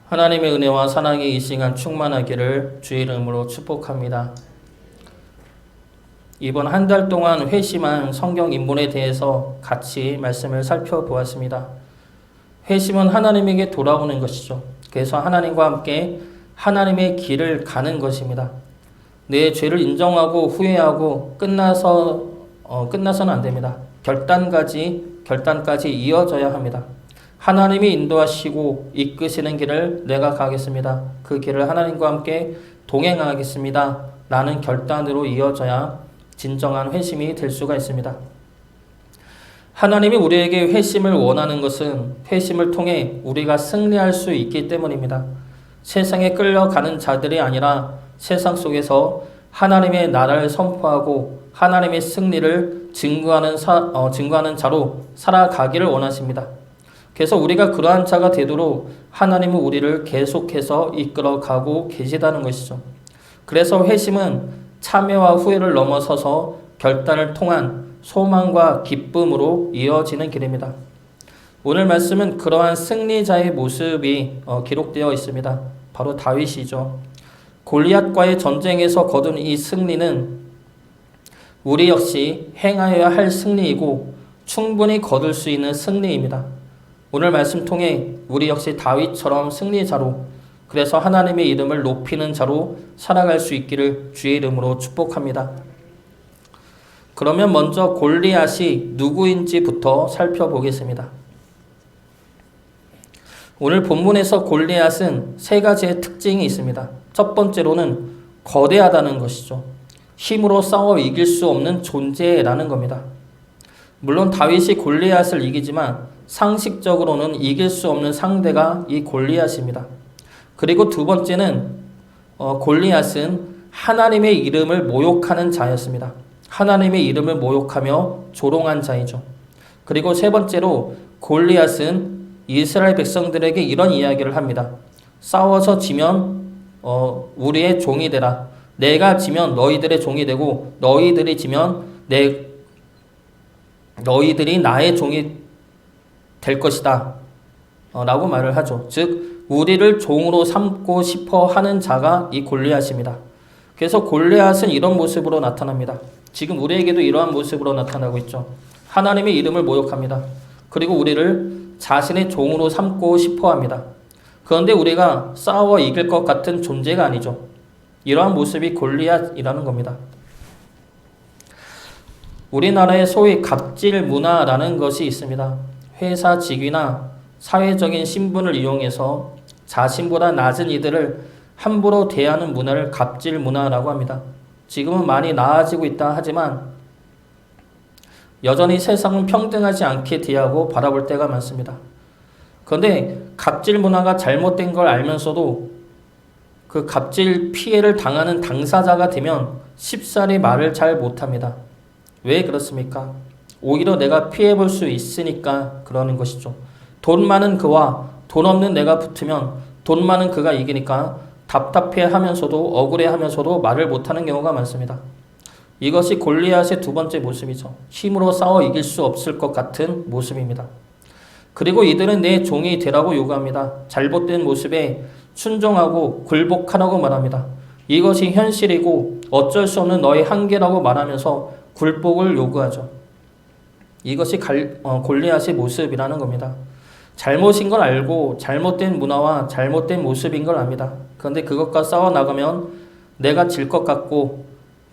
하나님의 은혜와 사랑이 이 시간 충만하기를 주의 이름으로 축복합니다. 이번 한 달 동안 회심한 성경 인물에 대해서 같이 말씀을 살펴보았습니다. 회심은 하나님에게 돌아오는 것이죠. 그래서 하나님과 함께 하나님의 길을 가는 것입니다. 내 죄를 인정하고 후회하고 끝나서는 안 됩니다. 결단까지 이어져야 합니다. 하나님이 인도하시고 이끄시는 길을 내가 가겠습니다. 그 길을 하나님과 함께 동행하겠습니다. 라는 결단으로 이어져야 진정한 회심이 될 수가 있습니다. 하나님이 우리에게 회심을 원하는 것은 회심을 통해 우리가 승리할 수 있기 때문입니다. 세상에 끌려가는 자들이 아니라 세상 속에서 하나님의 나라를 선포하고 하나님의 승리를 증거하는 자로 살아가기를 원하십니다. 그래서 우리가 그러한 자가 되도록 하나님은 우리를 계속해서 이끌어가고 계시다는 것이죠. 그래서 회심은 참회와 후회를 넘어서서 결단을 통한 소망과 기쁨으로 이어지는 길입니다. 오늘 말씀은 그러한 승리자의 모습이 기록되어 있습니다. 바로 다윗이죠. 골리앗과의 전쟁에서 거둔 이 승리는 우리 역시 행하여야 할 승리이고 충분히 거둘 수 있는 승리입니다. 오늘 말씀 통해 우리 역시 다윗처럼 승리자로, 그래서 하나님의 이름을 높이는 자로 살아갈 수 있기를 주의 이름으로 축복합니다. 그러면 먼저 골리앗이 누구인지부터 살펴보겠습니다. 오늘 본문에서 골리앗은 세 가지의 특징이 있습니다. 첫 번째로는 거대하다는 것이죠. 힘으로 싸워 이길 수 없는 존재라는 겁니다. 물론 다윗이 골리앗을 이기지만 상식적으로는 이길 수 없는 상대가 이 골리앗입니다. 그리고 두 번째는 골리앗은 하나님의 이름을 모욕하는 자였습니다. 하나님의 이름을 모욕하며 조롱한 자이죠. 그리고 세 번째로 골리앗은 이스라엘 백성들에게 이런 이야기를 합니다. 싸워서 지면 우리의 종이 되라. 내가 지면 너희들의 종이 되고 너희들이 지면 너희들이 나의 종이 될 것이다 라고 말을 하죠. 즉 우리를 종으로 삼고 싶어 하는 자가 이 골리앗입니다. 그래서 골리앗은 이런 모습으로 나타납니다. 지금 우리에게도 이러한 모습으로 나타나고 있죠. 하나님의 이름을 모욕합니다. 그리고 우리를 자신의 종으로 삼고 싶어 합니다. 그런데 우리가 싸워 이길 것 같은 존재가 아니죠. 이러한 모습이 골리앗이라는 겁니다. 우리나라에 소위 갑질 문화라는 것이 있습니다. 회사 직위나 사회적인 신분을 이용해서 자신보다 낮은 이들을 함부로 대하는 문화를 갑질 문화라고 합니다. 지금은 많이 나아지고 있다 하지만 여전히 세상은 평등하지 않게 대하고 바라볼 때가 많습니다. 그런데 갑질 문화가 잘못된 걸 알면서도 그 갑질 피해를 당하는 당사자가 되면 쉽사리 말을 잘 못합니다. 왜 그렇습니까? 오히려 내가 피해볼 수 있으니까 그러는 것이죠. 돈 많은 그와 돈 없는 내가 붙으면 돈 많은 그가 이기니까 답답해하면서도 억울해하면서도 말을 못하는 경우가 많습니다. 이것이 골리앗의 두 번째 모습이죠. 힘으로 싸워 이길 수 없을 것 같은 모습입니다. 그리고 이들은 내 종이 되라고 요구합니다. 잘못된 모습에 순종하고 굴복하라고 말합니다. 이것이 현실이고 어쩔 수 없는 너의 한계라고 말하면서 굴복을 요구하죠. 이것이 골리앗의 모습이라는 겁니다. 잘못인 걸 알고 잘못된 문화와 잘못된 모습인 걸 압니다. 그런데 그것과 싸워 나가면 내가 질 것 같고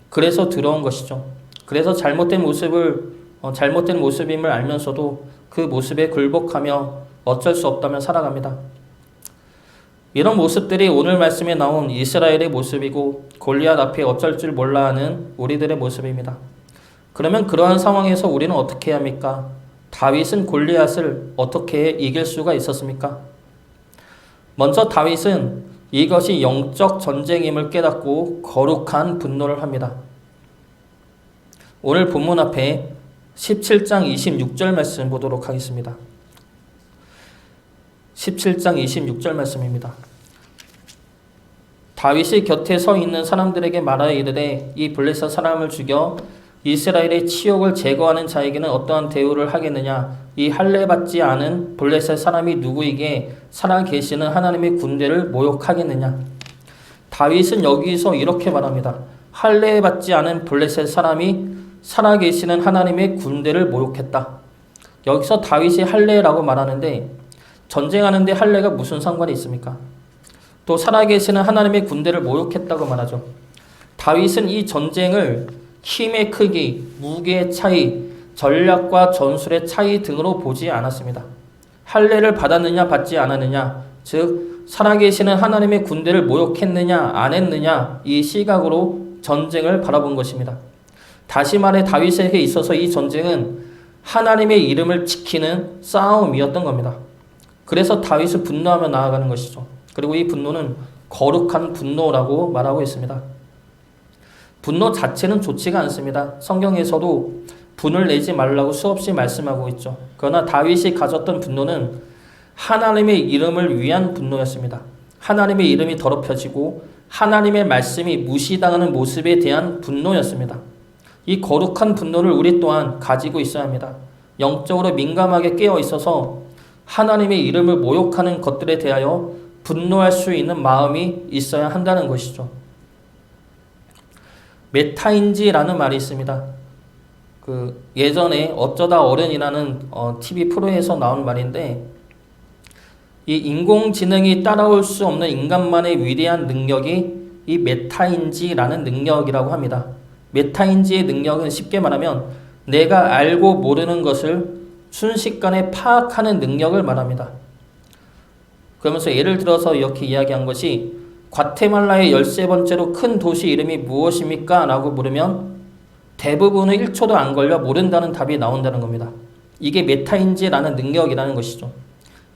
그래서 들어온 것이죠. 그래서 잘못된 모습임을 알면서도 그 모습에 굴복하며 어쩔 수 없다면 살아갑니다. 이런 모습들이 오늘 말씀에 나온 이스라엘의 모습이고 골리앗 앞에 어쩔 줄 몰라 하는 우리들의 모습입니다. 그러면 그러한 상황에서 우리는 어떻게 해야 합니까? 다윗은 골리앗을 어떻게 이길 수가 있었습니까? 먼저 다윗은 이것이 영적 전쟁임을 깨닫고 거룩한 분노를 합니다. 오늘 본문 앞에 17장 26절 말씀 보도록 하겠습니다. 17장 26절 말씀입니다. 다윗이 곁에 서 있는 사람들에게 말하여 이르되 이 블레셋 사람을 죽여 이스라엘의 치욕을 제거하는 자에게는 어떠한 대우를 하겠느냐? 이 할례받지 않은 블레셋 사람이 누구에게 살아계시는 하나님의 군대를 모욕하겠느냐. 다윗은 여기서 이렇게 말합니다. 할례받지 않은 블레셋 사람이 살아계시는 하나님의 군대를 모욕했다. 여기서 다윗이 할례라고 말하는데 전쟁하는데 할례가 무슨 상관이 있습니까? 또 살아계시는 하나님의 군대를 모욕했다고 말하죠. 다윗은 이 전쟁을 힘의 크기, 무게의 차이, 전략과 전술의 차이 등으로 보지 않았습니다. 할례를 받았느냐 받지 않았느냐, 즉 살아계시는 하나님의 군대를 모욕했느냐 안 했느냐, 이 시각으로 전쟁을 바라본 것입니다. 다시 말해 다윗에게 있어서 이 전쟁은 하나님의 이름을 지키는 싸움이었던 겁니다. 그래서 다윗은 분노하며 나아가는 것이죠. 그리고 이 분노는 거룩한 분노라고 말하고 있습니다. 분노 자체는 좋지가 않습니다. 성경에서도 분을 내지 말라고 수없이 말씀하고 있죠. 그러나 다윗이 가졌던 분노는 하나님의 이름을 위한 분노였습니다. 하나님의 이름이 더럽혀지고 하나님의 말씀이 무시당하는 모습에 대한 분노였습니다. 이 거룩한 분노를 우리 또한 가지고 있어야 합니다. 영적으로 민감하게 깨어 있어서 하나님의 이름을 모욕하는 것들에 대하여 분노할 수 있는 마음이 있어야 한다는 것이죠. 메타인지라는 말이 있습니다. 예전에 어쩌다 어른이라는 TV 프로에서 나온 말인데, 이 인공지능이 따라올 수 없는 인간만의 위대한 능력이 이 메타인지라는 능력이라고 합니다. 메타인지의 능력은 쉽게 말하면 내가 알고 모르는 것을 순식간에 파악하는 능력을 말합니다. 그러면서 예를 들어서 이렇게 이야기한 것이, 과테말라의 13번째로 큰 도시 이름이 무엇입니까? 라고 물으면 대부분은 1초도 안 걸려 모른다는 답이 나온다는 겁니다. 이게 메타인지라는 능력이라는 것이죠.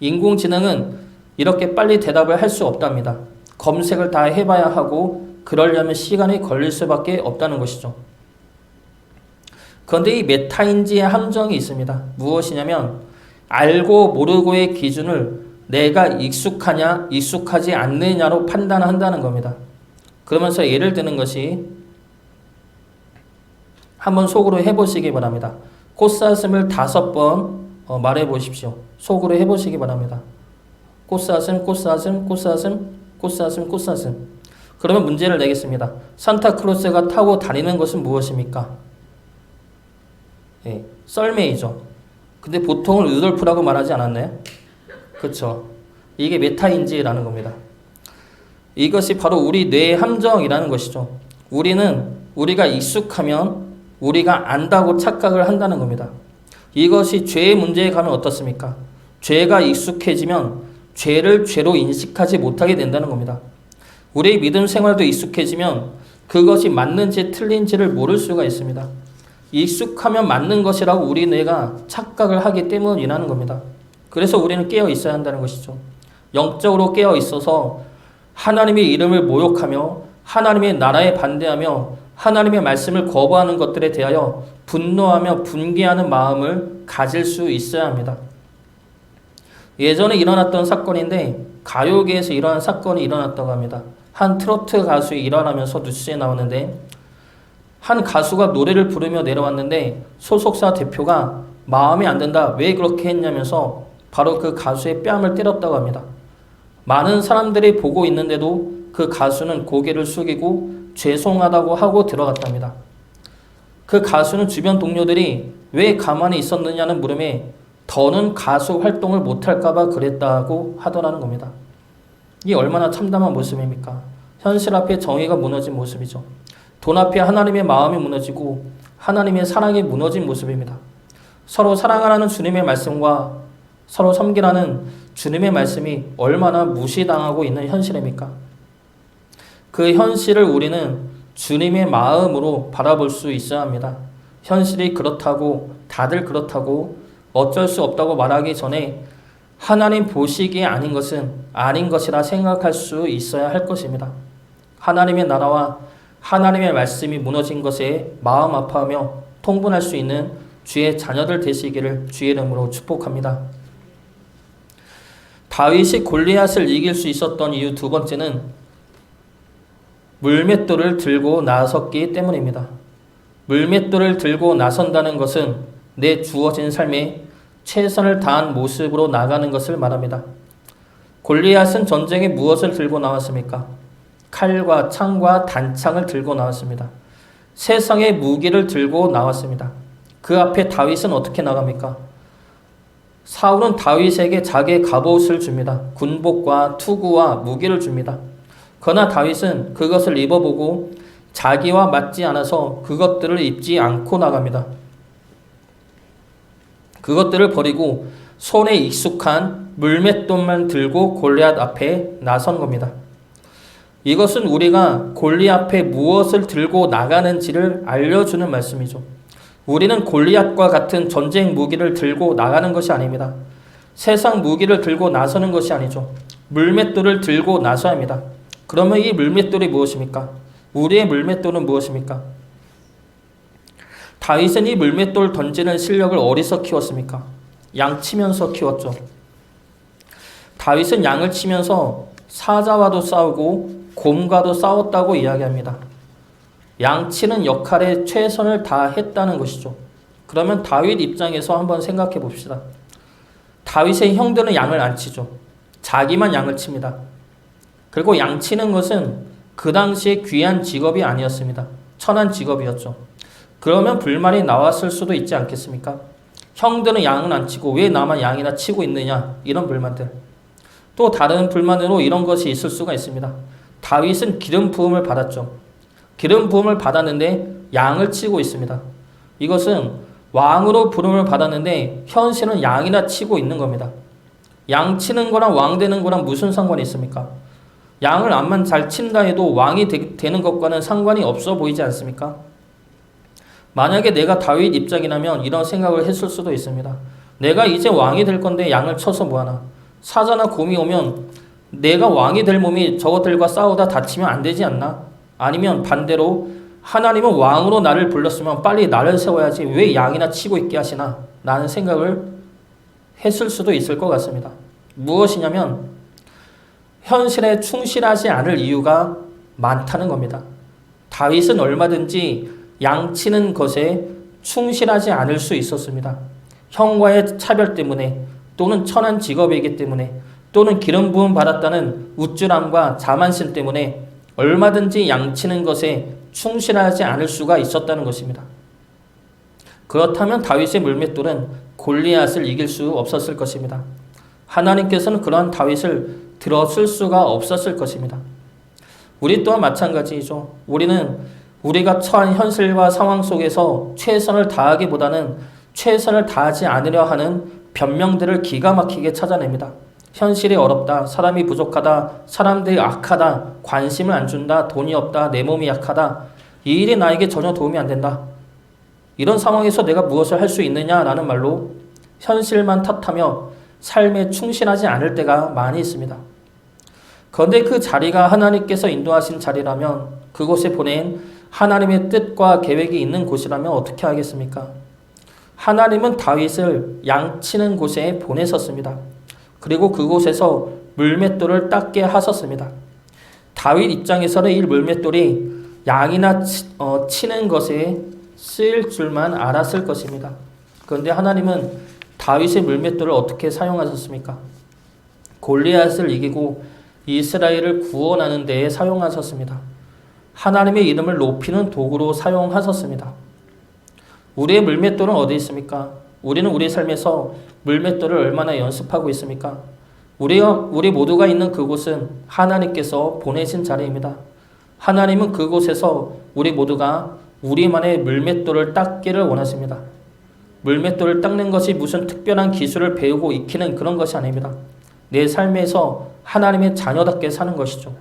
인공지능은 이렇게 빨리 대답을 할 수 없답니다. 검색을 다 해봐야 하고 그러려면 시간이 걸릴 수밖에 없다는 것이죠. 그런데 이 메타인지의 함정이 있습니다. 무엇이냐면 알고 모르고의 기준을 내가 익숙하냐 익숙하지 않느냐로 판단한다는 겁니다. 그러면서 예를 드는 것이, 한번 속으로 해보시기 바랍니다. 꽃사슴을 5번 말해 보십시오. 속으로 해보시기 바랍니다. 꽃사슴, 꽃사슴, 꽃사슴, 꽃사슴, 꽃사슴. 그러면 문제를 내겠습니다. 산타클로스가 타고 다니는 것은 무엇입니까? 예, 썰매이죠. 근데 보통은 루돌프라고 말하지 않았나요? 그렇죠. 이게 메타인지라는 겁니다. 이것이 바로 우리 뇌의 함정이라는 것이죠. 우리가 익숙하면 우리가 안다고 착각을 한다는 겁니다. 이것이 죄의 문제에 가면 어떻습니까? 죄가 익숙해지면 죄를 죄로 인식하지 못하게 된다는 겁니다. 우리의 믿음 생활도 익숙해지면 그것이 맞는지 틀린지를 모를 수가 있습니다. 익숙하면 맞는 것이라고 우리 뇌가 착각을 하기 때문이라는 겁니다. 그래서 우리는 깨어 있어야 한다는 것이죠. 영적으로 깨어 있어서 하나님의 이름을 모욕하며 하나님의 나라에 반대하며 하나님의 말씀을 거부하는 것들에 대하여 분노하며 분개하는 마음을 가질 수 있어야 합니다. 예전에 일어났던 사건인데, 가요계에서 이러한 사건이 일어났다고 합니다. 한 트로트 가수가 일어나면서 뉴스에 나오는데, 한 가수가 노래를 부르며 내려왔는데 소속사 대표가 마음에 안 든다, 왜 그렇게 했냐면서 바로 그 가수의 뺨을 때렸다고 합니다. 많은 사람들이 보고 있는데도 그 가수는 고개를 숙이고 죄송하다고 하고 들어갔답니다. 그 가수는 주변 동료들이 왜 가만히 있었느냐는 물음에 더는 가수 활동을 못할까봐 그랬다고 하더라는 겁니다. 이게 얼마나 참담한 모습입니까? 현실 앞에 정의가 무너진 모습이죠. 돈 앞에 하나님의 마음이 무너지고 하나님의 사랑이 무너진 모습입니다. 서로 사랑하라는 주님의 말씀과 서로 섬기라는 주님의 말씀이 얼마나 무시당하고 있는 현실입니까? 그 현실을 우리는 주님의 마음으로 바라볼 수 있어야 합니다. 현실이 그렇다고, 다들 그렇다고, 어쩔 수 없다고 말하기 전에 하나님 보시기에 아닌 것은 아닌 것이라 생각할 수 있어야 할 것입니다. 하나님의 나라와 하나님의 말씀이 무너진 것에 마음 아파하며 통분할 수 있는 주의 자녀들 되시기를 주의 이름으로 축복합니다. 다윗이 골리앗을 이길 수 있었던 이유 두 번째는 물맷돌을 들고 나섰기 때문입니다. 물맷돌을 들고 나선다는 것은 내 주어진 삶에 최선을 다한 모습으로 나가는 것을 말합니다. 골리앗은 전쟁에 무엇을 들고 나왔습니까? 칼과 창과 단창을 들고 나왔습니다. 세상의 무기를 들고 나왔습니다. 그 앞에 다윗은 어떻게 나갑니까? 사울은 다윗에게 자기의 갑옷을 줍니다. 군복과 투구와 무기를 줍니다. 그러나 다윗은 그것을 입어보고 자기와 맞지 않아서 그것들을 입지 않고 나갑니다. 그것들을 버리고 손에 익숙한 물맷돌만 들고 골리앗 앞에 나선 겁니다. 이것은 우리가 골리앗 앞에 무엇을 들고 나가는지를 알려주는 말씀이죠. 우리는 골리앗과 같은 전쟁 무기를 들고 나가는 것이 아닙니다. 세상 무기를 들고 나서는 것이 아니죠. 물맷돌을 들고 나서야 합니다. 그러면 이 물맷돌이 무엇입니까? 우리의 물맷돌은 무엇입니까? 다윗은 이 물맷돌 던지는 실력을 어디서 키웠습니까? 양 치면서 키웠죠. 다윗은 양을 치면서 사자와도 싸우고 곰과도 싸웠다고 이야기합니다. 양치는 역할에 최선을 다했다는 것이죠. 그러면 다윗 입장에서 한번 생각해 봅시다. 다윗의 형들은 양을 안 치죠. 자기만 양을 칩니다. 그리고 양치는 것은 그 당시에 귀한 직업이 아니었습니다. 천한 직업이었죠. 그러면 불만이 나왔을 수도 있지 않겠습니까? 형들은 양은 안 치고 왜 나만 양이나 치고 있느냐, 이런 불만들. 또 다른 불만으로 이런 것이 있을 수가 있습니다. 다윗은 기름 부음을 받았죠. 기름 부음을 받았는데 양을 치고 있습니다. 이것은 왕으로 부름을 받았는데 현실은 양이나 치고 있는 겁니다. 양 치는 거랑 왕 되는 거랑 무슨 상관이 있습니까? 양을 암만 잘 친다 해도 왕이 되는 것과는 상관이 없어 보이지 않습니까? 만약에 내가 다윗 입장이라면 이런 생각을 했을 수도 있습니다. 내가 이제 왕이 될 건데 양을 쳐서 뭐하나. 사자나 곰이 오면 내가 왕이 될 몸이 저것들과 싸우다 다치면 안 되지 않나? 아니면 반대로 하나님은 왕으로 나를 불렀으면 빨리 나를 세워야지 왜 양이나 치고 있게 하시나? 라는 생각을 했을 수도 있을 것 같습니다. 무엇이냐면 현실에 충실하지 않을 이유가 많다는 겁니다. 다윗은 얼마든지 양치는 것에 충실하지 않을 수 있었습니다. 형과의 차별 때문에 또는 천한 직업이기 때문에 또는 기름 부음 받았다는 우쭐함과 자만심 때문에 얼마든지 양치는 것에 충실하지 않을 수가 있었다는 것입니다. 그렇다면 다윗의 물맷돌은 골리앗을 이길 수 없었을 것입니다. 하나님께서는 그러한 다윗을 들었을 수가 없었을 것입니다. 우리 또한 마찬가지이죠. 우리는 우리가 처한 현실과 상황 속에서 최선을 다하기보다는 최선을 다하지 않으려 하는 변명들을 기가 막히게 찾아냅니다. 현실이 어렵다, 사람이 부족하다, 사람들이 악하다, 관심을 안 준다, 돈이 없다, 내 몸이 약하다, 이 일이 나에게 전혀 도움이 안 된다. 이런 상황에서 내가 무엇을 할 수 있느냐라는 말로 현실만 탓하며 삶에 충실하지 않을 때가 많이 있습니다. 그런데 그 자리가 하나님께서 인도하신 자리라면, 그곳에 보낸 하나님의 뜻과 계획이 있는 곳이라면 어떻게 하겠습니까? 하나님은 다윗을 양치는 곳에 보내셨습니다. 그리고 그곳에서 물맷돌을 닦게 하셨습니다. 다윗 입장에서는 이 물맷돌이 양이나 치는 것에 쓰일 줄만 알았을 것입니다. 그런데 하나님은 다윗의 물맷돌을 어떻게 사용하셨습니까? 골리앗을 이기고 이스라엘을 구원하는 데에 사용하셨습니다. 하나님의 이름을 높이는 도구로 사용하셨습니다. 우리의 물맷돌은 어디 있습니까? 우리는 우리 삶에서 물맷돌을 얼마나 연습하고 있습니까? 우리 모두가 있는 그곳은 하나님께서 보내신 자리입니다. 하나님은 그곳에서 우리 모두가 우리만의 물맷돌을 닦기를 원하십니다. 물맷돌을 닦는 것이 무슨 특별한 기술을 배우고 익히는 그런 것이 아닙니다. 내 삶에서 하나님의 자녀답게 사는 것이죠.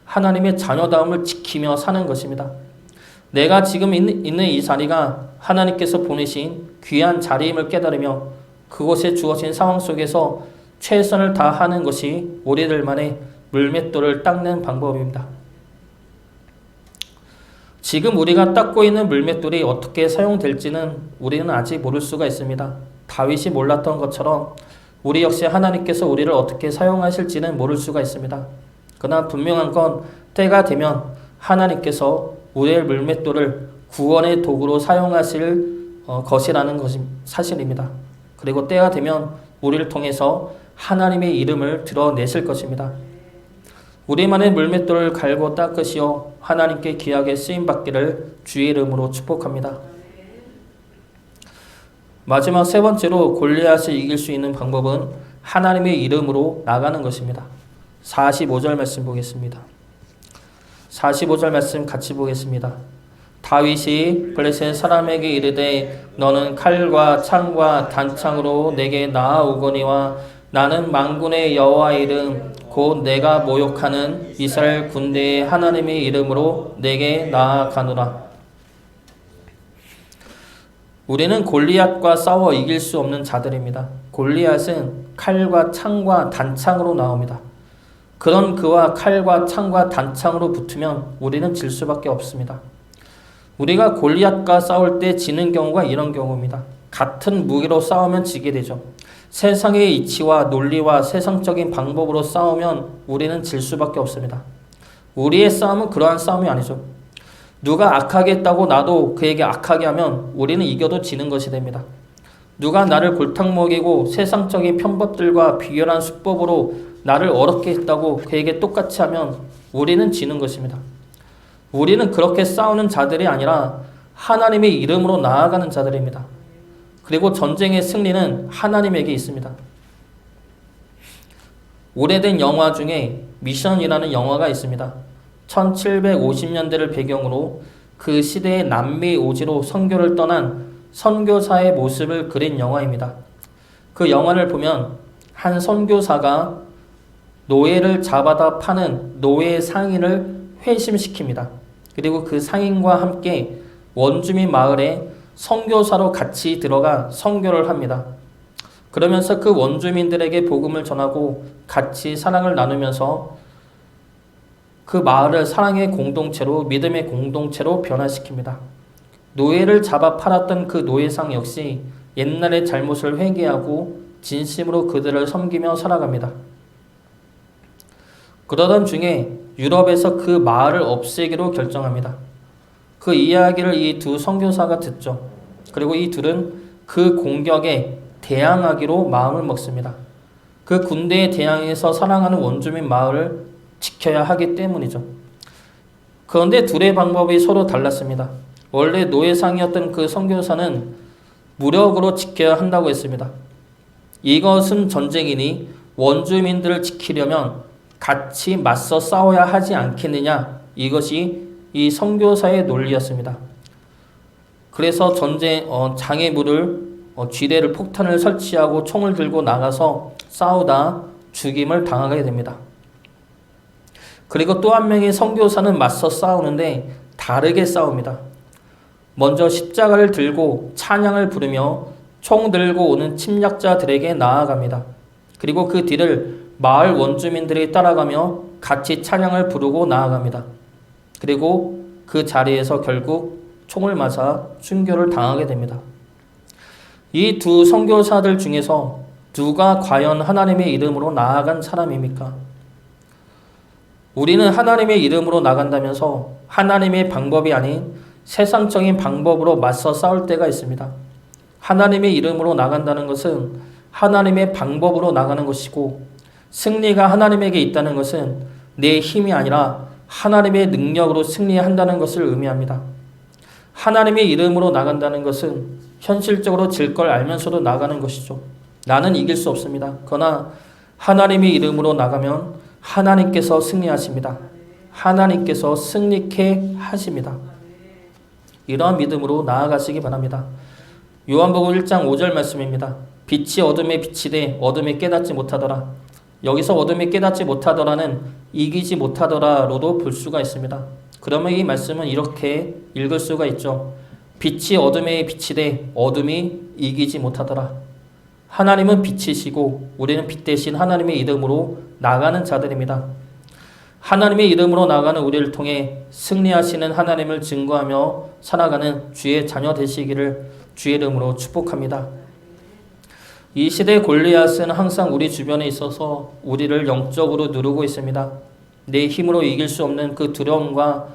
하나님의 자녀다움을 지키며 사는 것입니다. 내가 지금 있는 이 자리가 하나님께서 보내신 귀한 자리임을 깨달으며 그곳에 주어진 상황 속에서 최선을 다하는 것이 우리들만의 물맷돌을 닦는 방법입니다. 지금 우리가 닦고 있는 물맷돌이 어떻게 사용될지는 우리는 아직 모를 수가 있습니다. 다윗이 몰랐던 것처럼 우리 역시 하나님께서 우리를 어떻게 사용하실지는 모를 수가 있습니다. 그러나 분명한 건 때가 되면 하나님께서 우리의 물맷돌을 구원의 도구로 사용하실 것이라는 것이 사실입니다. 그리고 때가 되면 우리를 통해서 하나님의 이름을 드러내실 것입니다. 우리만의 물맷돌을 갈고 닦으시어 하나님께 귀하게 쓰임받기를 주의 이름으로 축복합니다. 마지막 세 번째로 골리앗을 이길 수 있는 방법은 하나님의 이름으로 나가는 것입니다. 45절 말씀 보겠습니다. 45절 말씀 같이 보겠습니다. 다윗이 블레셋 사람에게 이르되 너는 칼과 창과 단창으로 내게 나아오거니와 나는 만군의 여호와의 이름 곧 내가 모욕하는 이스라엘 군대의 하나님의 이름으로 내게 나아가노라. 우리는 골리앗과 싸워 이길 수 없는 자들입니다. 골리앗은 칼과 창과 단창으로 나옵니다. 그런 그와 칼과 창과 단창으로 붙으면 우리는 질 수밖에 없습니다. 우리가 골리앗과 싸울 때 지는 경우가 이런 경우입니다. 같은 무기로 싸우면 지게 되죠. 세상의 이치와 논리와 세상적인 방법으로 싸우면 우리는 질 수밖에 없습니다. 우리의 싸움은 그러한 싸움이 아니죠. 누가 악하게 했다고 나도 그에게 악하게 하면 우리는 이겨도 지는 것이 됩니다. 누가 나를 골탕 먹이고 세상적인 편법들과 비열한 수법으로 나를 어렵게 했다고 그에게 똑같이 하면 우리는 지는 것입니다. 우리는 그렇게 싸우는 자들이 아니라 하나님의 이름으로 나아가는 자들입니다. 그리고 전쟁의 승리는 하나님에게 있습니다. 오래된 영화 중에 미션이라는 영화가 있습니다. 1750년대를 배경으로 그 시대의 남미 오지로 선교를 떠난 선교사의 모습을 그린 영화입니다. 그 영화를 보면 한 선교사가 노예를 잡아다 파는 노예 상인을 회심시킵니다. 그리고 그 상인과 함께 원주민 마을에 선교사로 같이 들어가 선교를 합니다. 그러면서 그 원주민들에게 복음을 전하고 같이 사랑을 나누면서 그 마을을 사랑의 공동체로 믿음의 공동체로 변화시킵니다. 노예를 잡아 팔았던 그 노예상 역시 옛날의 잘못을 회개하고 진심으로 그들을 섬기며 살아갑니다. 그러던 중에 유럽에서 그 마을을 없애기로 결정합니다. 그 이야기를 이 두 선교사가 듣죠. 그리고 이 둘은 그 공격에 대항하기로 마음을 먹습니다. 그 군대에 대항해서 사랑하는 원주민 마을을 지켜야 하기 때문이죠. 그런데 둘의 방법이 서로 달랐습니다. 원래 노예상이었던 그 선교사는 무력으로 지켜야 한다고 했습니다. 이것은 전쟁이니 원주민들을 지키려면 같이 맞서 싸워야 하지 않겠느냐, 이것이 이 선교사의 논리였습니다. 그래서 장애물을 쥐대를 폭탄을 설치하고 총을 들고 나가서 싸우다 죽임을 당하게 됩니다. 그리고 또 한 명의 선교사는 맞서 싸우는데 다르게 싸웁니다. 먼저 십자가를 들고 찬양을 부르며 총 들고 오는 침략자들에게 나아갑니다. 그리고 그 뒤를 마을 원주민들이 따라가며 같이 찬양을 부르고 나아갑니다. 그리고 그 자리에서 결국 총을 맞아 순교를 당하게 됩니다. 이 두 선교사들 중에서 누가 과연 하나님의 이름으로 나아간 사람입니까? 우리는 하나님의 이름으로 나간다면서 하나님의 방법이 아닌 세상적인 방법으로 맞서 싸울 때가 있습니다. 하나님의 이름으로 나간다는 것은 하나님의 방법으로 나가는 것이고, 승리가 하나님에게 있다는 것은 내 힘이 아니라 하나님의 능력으로 승리한다는 것을 의미합니다. 하나님의 이름으로 나간다는 것은 현실적으로 질 걸 알면서도 나가는 것이죠. 나는 이길 수 없습니다. 그러나 하나님의 이름으로 나가면 하나님께서 승리하십니다. 하나님께서 승리케 하십니다. 이러한 믿음으로 나아가시기 바랍니다. 요한복음 1장 5절 말씀입니다. 빛이 어둠에 비치되 어둠에 깨닫지 못하더라. 여기서 어둠에 깨닫지 못하더라는 이기지 못하더라로도 볼 수가 있습니다. 그러면 이 말씀은 이렇게 읽을 수가 있죠. 빛이 어둠에 비치되 어둠이 이기지 못하더라. 하나님은 빛이시고 우리는 빛 대신 하나님의 이름으로 나가는 자들입니다. 하나님의 이름으로 나가는 우리를 통해 승리하시는 하나님을 증거하며 살아가는 주의 자녀 되시기를 주의 이름으로 축복합니다. 이 시대의 골리앗은 항상 우리 주변에 있어서 우리를 영적으로 누르고 있습니다. 내 힘으로 이길 수 없는 그 두려움과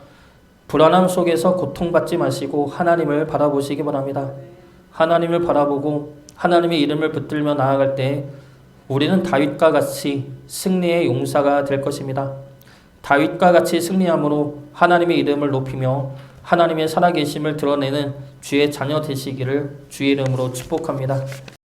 불안함 속에서 고통받지 마시고 하나님을 바라보시기 바랍니다. 하나님을 바라보고 하나님의 이름을 붙들며 나아갈 때 우리는 다윗과 같이 승리의 용사가 될 것입니다. 다윗과 같이 승리함으로 하나님의 이름을 높이며 하나님의 살아계심을 드러내는 주의 자녀 되시기를 주의 이름으로 축복합니다.